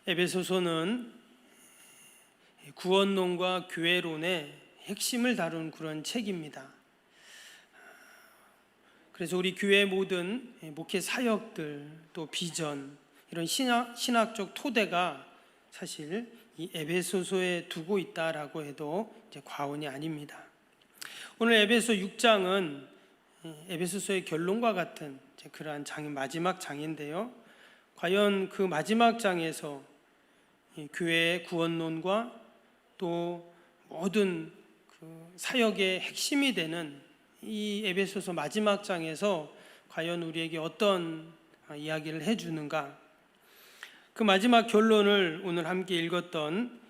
에베소서는 구원론과 교회론의 핵심을 다룬 그런 책입니다. 그래서 우리 교회 모든 목회 사역들, 또 비전, 이런 신학적 토대가 사실 이 에베소서에 두고 있다라고 해도 이제 과언이 아닙니다. 오늘 에베소 6장은 에베소서의 결론과 같은 그러한 마지막 장인데요. 과연 그 마지막 장에서 교회의 구원론과 또 모든 그 사역의 핵심이 되는 이 에베소서 마지막 장에서 과연 우리에게 어떤 이야기를 해주는가? 그 마지막 결론을 오늘 함께 읽었던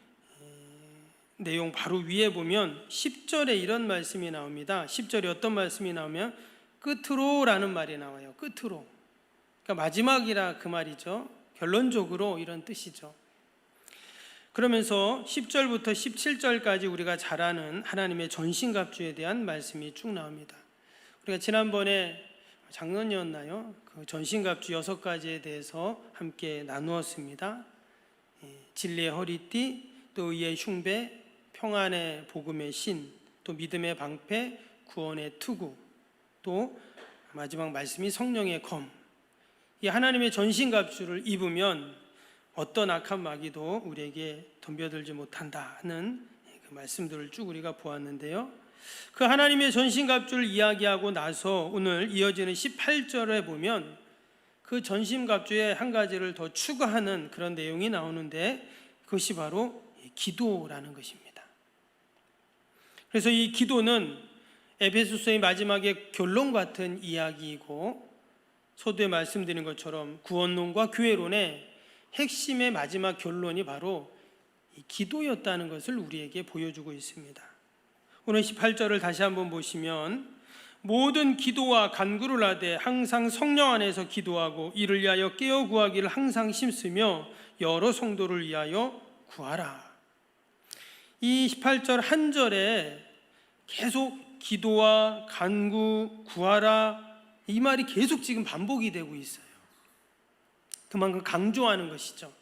내용 바로 위에 보면 10절에 이런 말씀이 나옵니다. 10절에 어떤 말씀이 나오면 끝으로 라는 말이 나와요. 끝으로. 그러니까 마지막이라 그 말이죠. 결론적으로 이런 뜻이죠. 그러면서 10절부터 17절까지 우리가 잘 아는 하나님의 전신갑주에 대한 말씀이 쭉 나옵니다. 우리가 지난번에 작년이었나요? 그 전신갑주 6가지에 대해서 함께 나누었습니다. 진리의 허리띠, 또 의의 흉배, 평안의 복음의 신, 또 믿음의 방패, 구원의 투구, 또 마지막 말씀이 성령의 검. 이 하나님의 전신갑주를 입으면 어떤 악한 마귀도 우리에게 덤벼들지 못한다는 그 말씀들을 쭉 우리가 보았는데요. 그 하나님의 전신갑주를 이야기하고 나서 오늘 이어지는 18절에 보면 그 전신갑주의 한 가지를 더 추가하는 그런 내용이 나오는데 그것이 바로 기도라는 것입니다. 그래서 이 기도는 에베소서의 마지막에 결론 같은 이야기이고 서두에 말씀드린 것처럼 구원론과 교회론의 핵심의 마지막 결론이 바로 이 기도였다는 것을 우리에게 보여주고 있습니다. 오늘 18절을 다시 한번 보시면 모든 기도와 간구를 하되 항상 성령 안에서 기도하고 이를 위하여 깨어 구하기를 항상 힘쓰며 여러 성도를 위하여 구하라. 이 18절 한 절에 계속 기도와 간구, 구하라 이 말이 계속 지금 반복이 되고 있어요. 그만큼 강조하는 것이죠.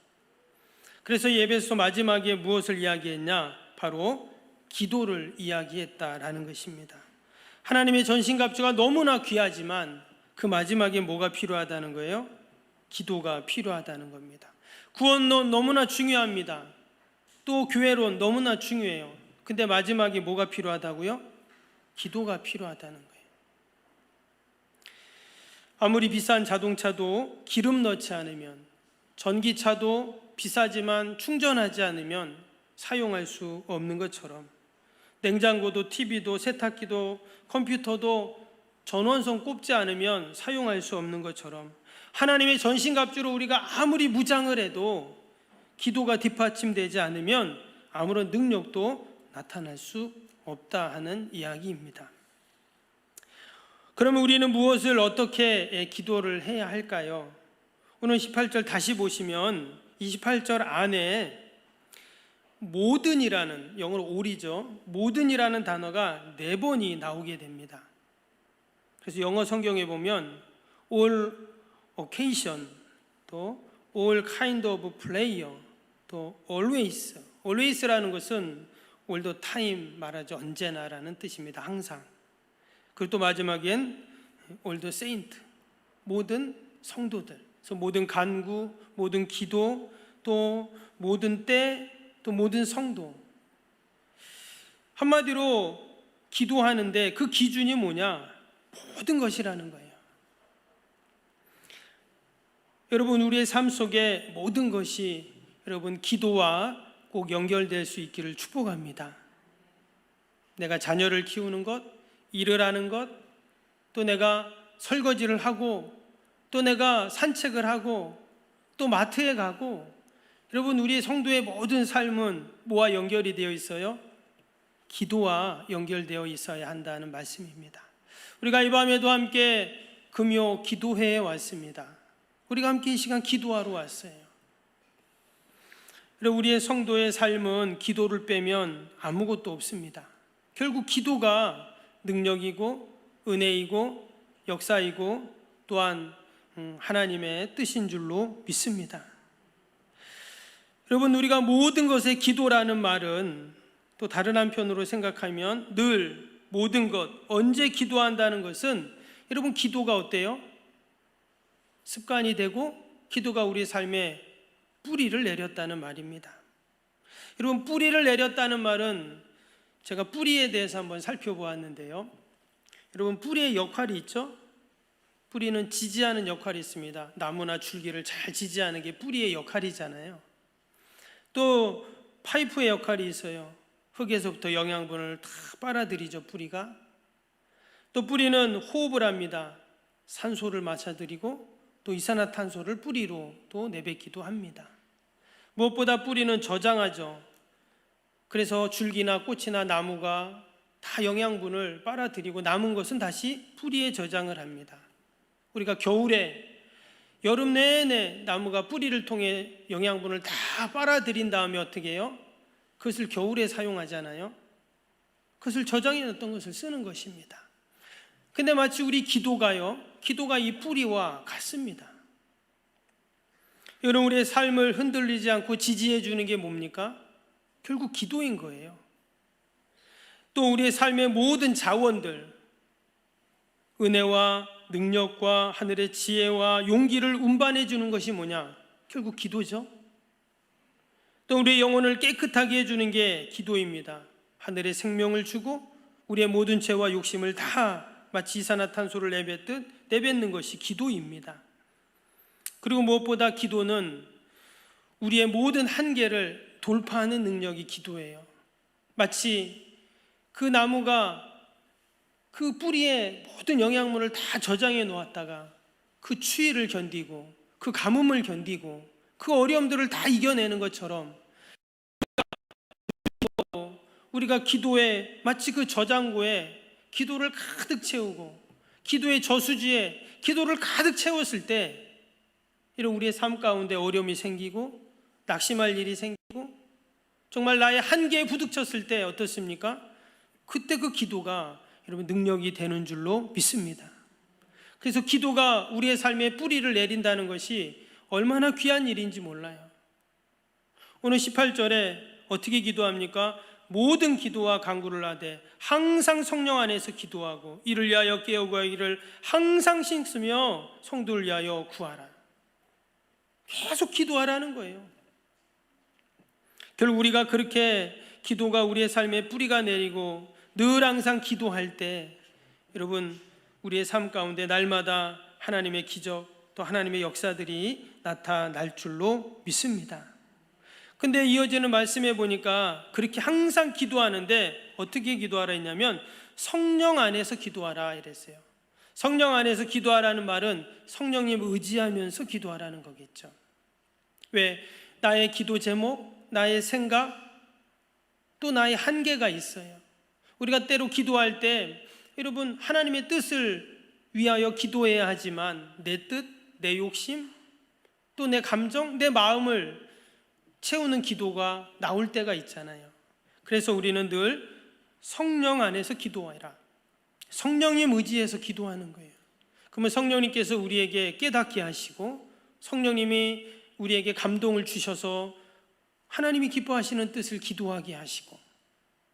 그래서 이 에베소 마지막에 무엇을 이야기했냐? 바로 기도를 이야기했다라는 것입니다. 하나님의 전신갑주가 너무나 귀하지만 그 마지막에 뭐가 필요하다는 거예요? 기도가 필요하다는 겁니다. 구원론 너무나 중요합니다. 또 교회론 너무나 중요해요. 근데 마지막에 뭐가 필요하다고요? 기도가 필요하다는 거예요. 아무리 비싼 자동차도 기름 넣지 않으면, 전기차도 비싸지만 충전하지 않으면 사용할 수 없는 것처럼, 냉장고도 TV도 세탁기도 컴퓨터도 전원선 꼽지 않으면 사용할 수 없는 것처럼 하나님의 전신갑주로 우리가 아무리 무장을 해도 기도가 뒷받침되지 않으면 아무런 능력도 나타날 수 없다 하는 이야기입니다. 그러면 우리는 무엇을 어떻게 기도를 해야 할까요? 오늘 18절 다시 보시면 28절 안에 모든이라는, 영어로 all이죠. 모든이라는 단어가 4번이 나오게 됩니다. 그래서 영어 성경에 보면 all occasion, 또 all kind of player, 또 always라는 것은 all the time 말하죠. 언제나라는 뜻입니다. 항상. 그리고 또 마지막엔 all the saint, 모든 성도들. 그래서 모든 간구, 모든 기도, 또 모든 때, 또 모든 성도. 한마디로 기도하는데 그 기준이 뭐냐? 모든 것이라는 거예요. 여러분, 우리의 삶 속에 모든 것이 여러분 기도와 꼭 연결될 수 있기를 축복합니다. 내가 자녀를 키우는 것, 일을 하는 것, 또 내가 설거지를 하고, 또 내가 산책을 하고, 또 마트에 가고, 여러분 우리의 성도의 모든 삶은 뭐와 연결이 되어 있어요? 기도와 연결되어 있어야 한다는 말씀입니다. 우리가 이 밤에도 함께 금요 기도회에 왔습니다. 우리가 함께 이 시간 기도하러 왔어요. 우리의 성도의 삶은 기도를 빼면 아무것도 없습니다. 결국 기도가 능력이고 은혜이고 역사이고 또한 하나님의 뜻인 줄로 믿습니다. 여러분, 우리가 모든 것에 기도라는 말은 또 다른 한편으로 생각하면 늘 모든 것, 언제 기도한다는 것은 여러분, 기도가 어때요? 습관이 되고 기도가 우리 삶에 뿌리를 내렸다는 말입니다. 여러분, 뿌리를 내렸다는 말은 제가 뿌리에 대해서 한번 살펴보았는데요. 여러분, 뿌리의 역할이 있죠? 뿌리는 지지하는 역할이 있습니다. 나무나 줄기를 잘 지지하는 게 뿌리의 역할이잖아요. 또 파이프의 역할이 있어요. 흙에서부터 영양분을 다 빨아들이죠, 뿌리가. 또 뿌리는 호흡을 합니다. 산소를 마셔들이고 또 이산화탄소를 뿌리로 또 내뱉기도 합니다. 무엇보다 뿌리는 저장하죠. 그래서 줄기나 꽃이나 나무가 다 영양분을 빨아들이고 남은 것은 다시 뿌리에 저장을 합니다. 우리가 겨울에 여름 내내 나무가 뿌리를 통해 영양분을 다 빨아들인 다음에 어떻게 해요? 그것을 겨울에 사용하잖아요. 그것을 저장해 놨던 것을 쓰는 것입니다. 근데 마치 우리 기도가요, 기도가 이 뿌리와 같습니다. 여러분, 우리의 삶을 흔들리지 않고 지지해 주는 게 뭡니까? 결국 기도인 거예요. 또 우리의 삶의 모든 자원들, 은혜와 능력과 하늘의 지혜와 용기를 운반해 주는 것이 뭐냐? 결국 기도죠. 또 우리의 영혼을 깨끗하게 해주는 게 기도입니다. 하늘의 생명을 주고 우리의 모든 죄와 욕심을 다 마치 이산화탄소를 내뱉듯 내뱉는 것이 기도입니다. 그리고 무엇보다 기도는 우리의 모든 한계를 돌파하는 능력이 기도예요. 마치 그 나무가 그 뿌리에 모든 영양분을 다 저장해 놓았다가 그 추위를 견디고 그 가뭄을 견디고 그 어려움들을 다 이겨내는 것처럼 우리가 기도에 마치 그 저장고에 기도를 가득 채우고 기도의 저수지에 기도를 가득 채웠을 때 이런 우리의 삶 가운데 어려움이 생기고 낙심할 일이 생기고 정말 나의 한계에 부딪혔을 때 어떻습니까? 그때 그 기도가 여러분 능력이 되는 줄로 믿습니다. 그래서 기도가 우리의 삶에 뿌리를 내린다는 것이 얼마나 귀한 일인지 몰라요. 오늘 18절에 어떻게 기도합니까? 모든 기도와 간구를 하되 항상 성령 안에서 기도하고 이를 위하여 깨어구하기를 항상 신쓰며 성도를 위하여 구하라. 계속 기도하라는 거예요. 결국 우리가 그렇게 기도가 우리의 삶에 뿌리가 내리고 늘 항상 기도할 때 여러분 우리의 삶 가운데 날마다 하나님의 기적 또 하나님의 역사들이 나타날 줄로 믿습니다. 근데 이어지는 말씀에 보니까 그렇게 항상 기도하는데 어떻게 기도하라 했냐면 성령 안에서 기도하라 이랬어요. 성령 안에서 기도하라는 말은 성령님 의지하면서 기도하라는 거겠죠. 왜? 나의 기도 제목, 나의 생각, 또 나의 한계가 있어요. 우리가 때로 기도할 때 여러분 하나님의 뜻을 위하여 기도해야 하지만 내 뜻, 내 욕심, 또 내 감정, 내 마음을 채우는 기도가 나올 때가 있잖아요. 그래서 우리는 늘 성령 안에서 기도하라. 성령님 의지해서 기도하는 거예요. 그러면 성령님께서 우리에게 깨닫게 하시고 성령님이 우리에게 감동을 주셔서 하나님이 기뻐하시는 뜻을 기도하게 하시고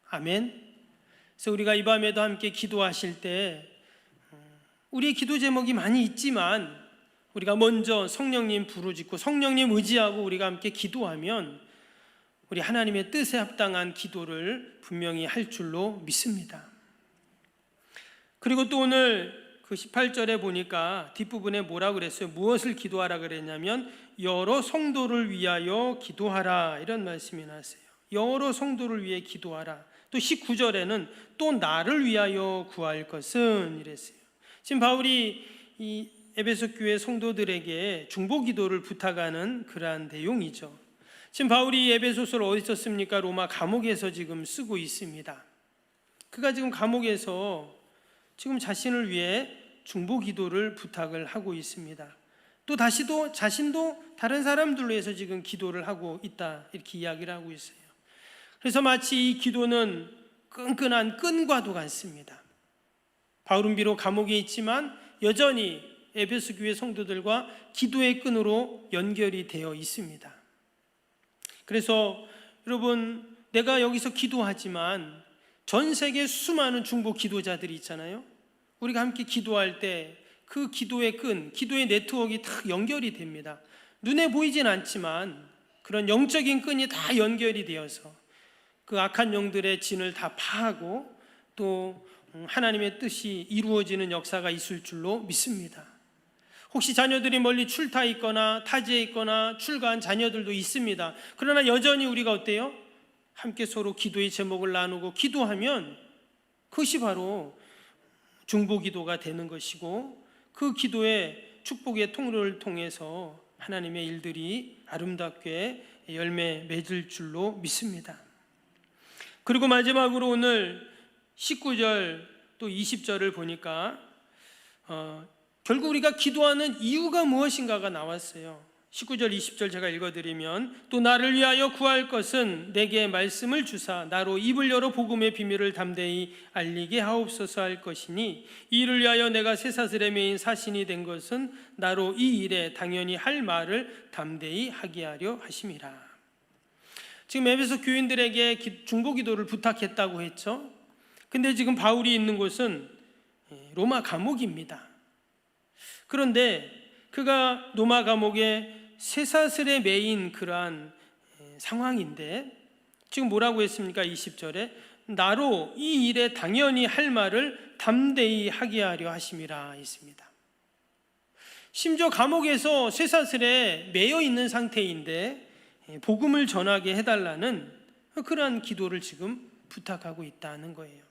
아멘. 그래서 우리가 이 밤에도 함께 기도하실 때 우리의 기도 제목이 많이 있지만 우리가 먼저 성령님 부르짖고 성령님 의지하고 우리가 함께 기도하면 우리 하나님의 뜻에 합당한 기도를 분명히 할 줄로 믿습니다. 그리고 또 오늘 그 18절에 보니까 뒷부분에 뭐라고 그랬어요? 무엇을 기도하라 그랬냐면 여러 성도를 위하여 기도하라 이런 말씀이 나왔어요. 여러 성도를 위해 기도하라. 또 19절에는 또 나를 위하여 구할 것은 이랬어요. 지금 바울이 이 에베소 교회 성도들에게 중보 기도를 부탁하는 그러한 내용이죠. 지금 바울이 에베소서를 어디서 씁니까? 로마 감옥에서 지금 쓰고 있습니다. 그가 지금 감옥에서 지금 자신을 위해 중보 기도를 부탁을 하고 있습니다. 또 다시도 자신도 다른 사람들로 해서 지금 기도를 하고 있다 이렇게 이야기를 하고 있어요. 그래서 마치 이 기도는 끈끈한 끈과도 같습니다. 바울은 비록 감옥에 있지만 여전히 에베소 교회 성도들과 기도의 끈으로 연결이 되어 있습니다. 그래서 여러분, 내가 여기서 기도하지만 전 세계 수많은 중보 기도자들이 있잖아요. 우리가 함께 기도할 때 그 기도의 끈, 기도의 네트워크가 다 연결이 됩니다. 눈에 보이진 않지만 그런 영적인 끈이 다 연결이 되어서 그 악한 영들의 진을 다 파하고 또 하나님의 뜻이 이루어지는 역사가 있을 줄로 믿습니다. 혹시 자녀들이 멀리 출타 있거나 타지에 있거나 출가한 자녀들도 있습니다. 그러나 여전히 우리가 어때요? 함께 서로 기도의 제목을 나누고 기도하면 그것이 바로 중보기도가 되는 것이고, 그 기도의 축복의 통로를 통해서 하나님의 일들이 아름답게 열매 맺을 줄로 믿습니다. 그리고 마지막으로 오늘 19절 또 20절을 보니까 결국 우리가 기도하는 이유가 무엇인가가 나왔어요. 19절 20절 제가 읽어드리면, 또 나를 위하여 구할 것은 내게 말씀을 주사 나로 입을 열어 복음의 비밀을 담대히 알리게 하옵소서 할 것이니, 이를 위하여 내가 쇠사슬에 매인 사신이 된 것은 나로 이 일에 당연히 할 말을 담대히 하게 하려 하심이라. 지금 에베소 교인들에게 중보기도를 부탁했다고 했죠. 근데 지금 바울이 있는 곳은 로마 감옥입니다. 그런데 그가 로마 감옥에 쇠사슬에 매인 그러한 상황인데 지금 뭐라고 했습니까? 20절에 나로 이 일에 당연히 할 말을 담대히 하게 하려 하심이라 했습니다. 심지어 감옥에서 쇠사슬에 매여 있는 상태인데 복음을 전하게 해달라는 그러한 기도를 지금 부탁하고 있다는 거예요.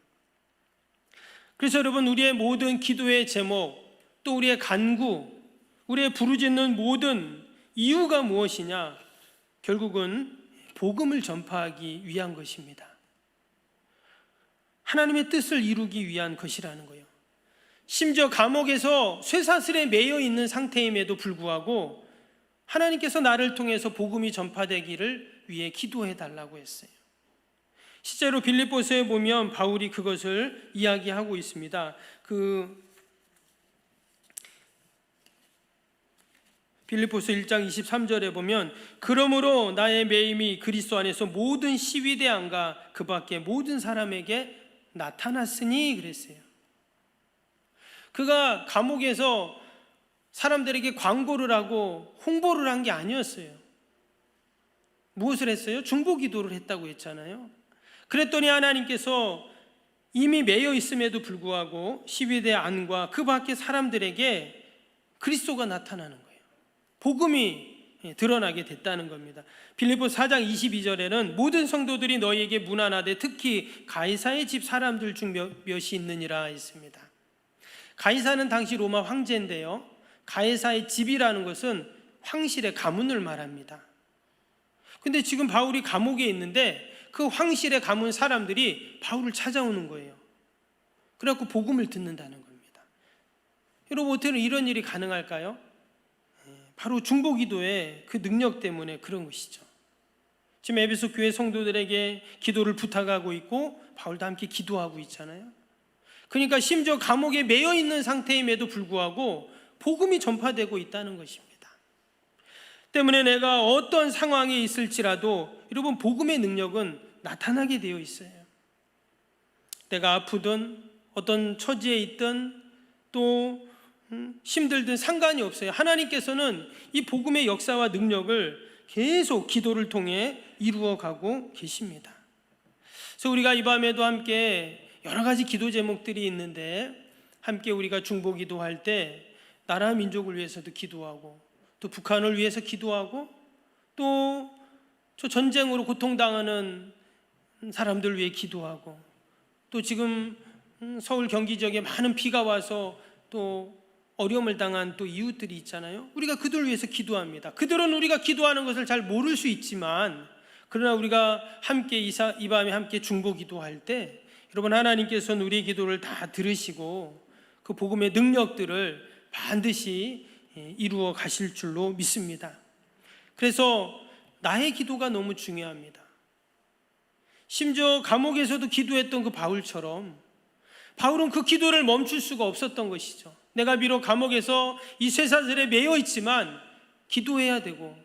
그래서 여러분, 우리의 모든 기도의 제목, 또 우리의 간구, 우리의 부르짖는 모든 이유가 무엇이냐? 결국은 복음을 전파하기 위한 것입니다. 하나님의 뜻을 이루기 위한 것이라는 거예요. 심지어 감옥에서 쇠사슬에 매여 있는 상태임에도 불구하고 하나님께서 나를 통해서 복음이 전파되기를 위해 기도해 달라고 했어요. 실제로 빌립보서에 보면 바울이 그것을 이야기하고 있습니다. 빌립보서 1장 23절에 보면, 그러므로 나의 매임이 그리스도 안에서 모든 시위대안과 그 밖에 모든 사람에게 나타났으니 그랬어요. 그가 감옥에서 사람들에게 광고를 하고 홍보를 한 게 아니었어요. 무엇을 했어요? 중보기도를 했다고 했잖아요. 그랬더니 하나님께서 이미 매여 있음에도 불구하고 시위대 안과 그 밖의 사람들에게 그리스도가 나타나는 거예요. 복음이 드러나게 됐다는 겁니다. 빌립보서 4장 22절에는 모든 성도들이 너희에게 문안하되 특히 가이사의 집 사람들 중 몇이 있느니라 했습니다. 가이사는 당시 로마 황제인데요, 가이사의 집이라는 것은 황실의 가문을 말합니다. 근데 지금 바울이 감옥에 있는데 그 황실의 가문 사람들이 바울을 찾아오는 거예요. 그래갖고 복음을 듣는다는 겁니다. 여러분, 어떻게 이런 일이 가능할까요? 바로 중보기도의 그 능력 때문에 그런 것이죠. 지금 에베소 교회 성도들에게 기도를 부탁하고 있고 바울도 함께 기도하고 있잖아요. 그러니까 심지어 감옥에 매여 있는 상태임에도 불구하고 복음이 전파되고 있다는 것입니다. 때문에 내가 어떤 상황에 있을지라도 여러분, 복음의 능력은 나타나게 되어 있어요. 내가 아프든 어떤 처지에 있든 또 힘들든 상관이 없어요. 하나님께서는 이 복음의 역사와 능력을 계속 기도를 통해 이루어가고 계십니다. 그래서 우리가 이 밤에도 함께 여러 가지 기도 제목들이 있는데, 함께 우리가 중보기도할 때 나라 민족을 위해서도 기도하고, 또 북한을 위해서 기도하고, 또 저 전쟁으로 고통당하는 사람들 위해 기도하고, 또 지금 서울 경기 지역에 많은 비가 와서 또 어려움을 당한 또 이웃들이 있잖아요. 우리가 그들을 위해서 기도합니다. 그들은 우리가 기도하는 것을 잘 모를 수 있지만, 그러나 우리가 함께 이 밤에 함께 중보기도할 때 여러분, 하나님께서는 우리의 기도를 다 들으시고 그 복음의 능력들을 반드시 이루어 가실 줄로 믿습니다. 그래서 나의 기도가 너무 중요합니다. 심지어 감옥에서도 기도했던 그 바울처럼 바울은 그 기도를 멈출 수가 없었던 것이죠. 내가 비록 감옥에서 이 쇠사슬에 매여 있지만 기도해야 되고,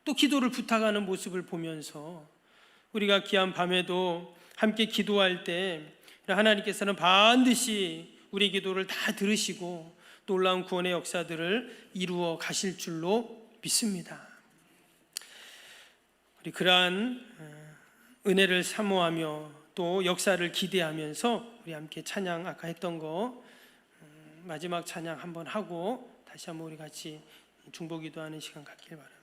또 기도를 부탁하는 모습을 보면서 우리가 귀한 밤에도 함께 기도할 때 하나님께서는 반드시 우리 기도를 다 들으시고 놀라운 구원의 역사들을 이루어 가실 줄로 믿습니다. 우리 그러한 은혜를 사모하며 또 역사를 기대하면서 우리 함께 찬양 아까 했던 거 마지막 찬양 한번 하고 다시 한번 우리 같이 중보 기도하는 시간 갖길 바랍니다.